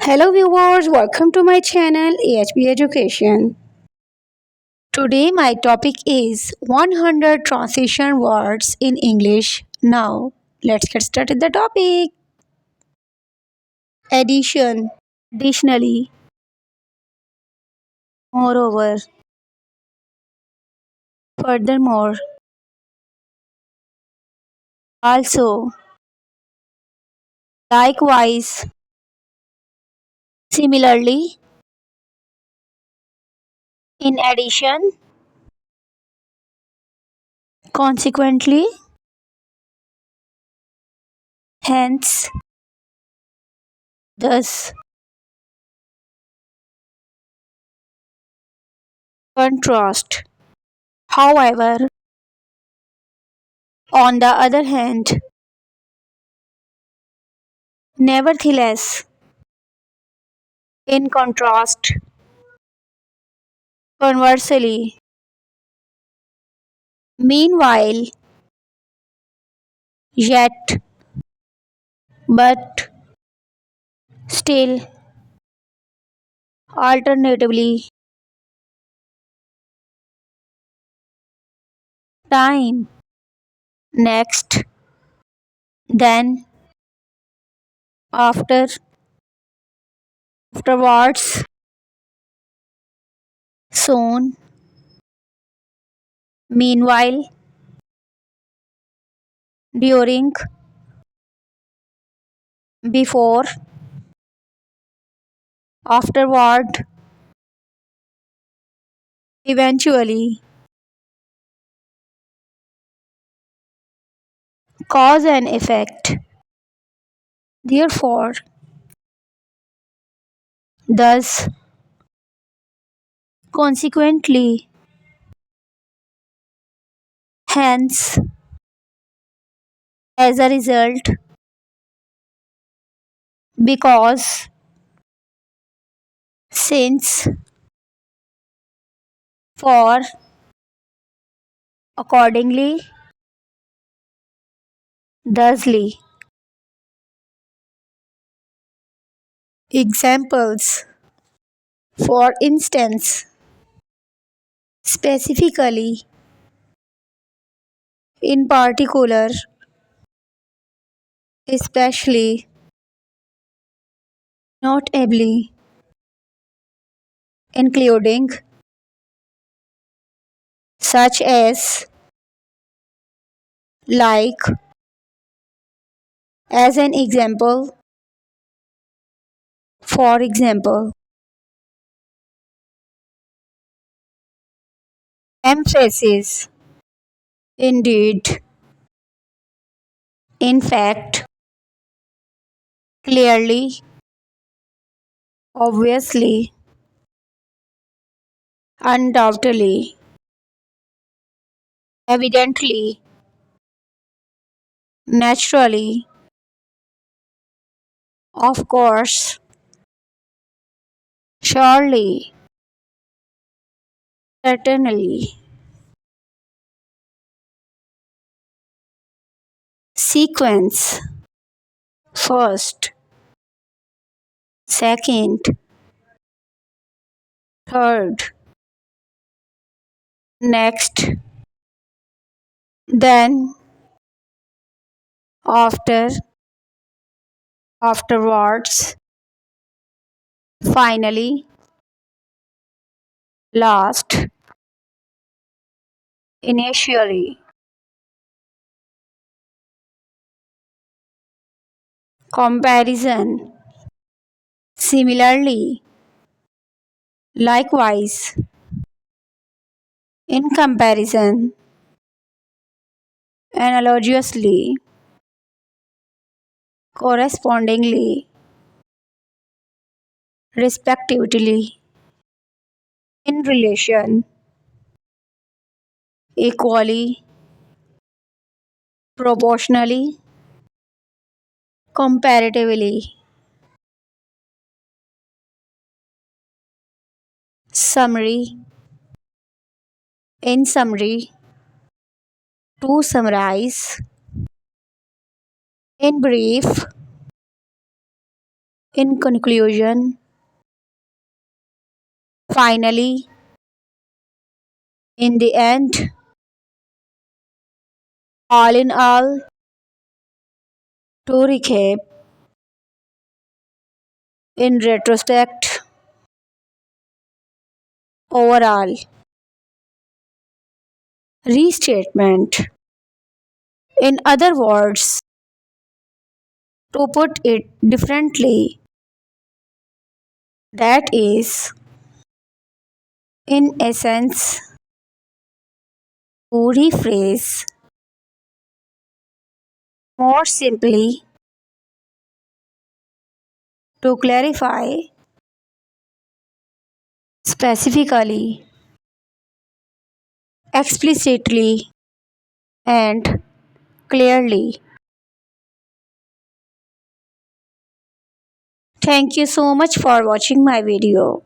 Hello viewers, welcome to my channel AHB Education. Today my topic is 100 transition words in English. Now, let's get started the topic. Addition, additionally, moreover, furthermore, also, likewise, similarly, in addition, consequently, hence, thus, contrast. However, on the other hand, nevertheless, in contrast, conversely, meanwhile, yet, but, still, alternatively, time, next, then, after, afterwards, soon, meanwhile, during, before, afterward, eventually, cause and effect. Therefore, thus, consequently, hence, as a result, because, since, for, accordingly, thusly. Examples. For instance, specifically, in particular, especially, notably, including, such like, as an example, for example, emphasis, indeed, in fact, clearly, obviously, undoubtedly, evidently, naturally, of course, surely, certainly. Sequence. First, second, third, next, then, after, afterwards, finally, last, initially. Comparison. Similarly, likewise, in comparison, analogously, correspondingly, respectively, in relation, equally, proportionally, comparatively. Summary. In summary, to summarize, in brief, In conclusion, finally, in the end, all in all, to recap, in retrospect, overall, restatement, in other words, to put it differently, that is, in essence, to rephrase more simply, to clarify specifically, explicitly, and clearly. Thank you so much for watching my video.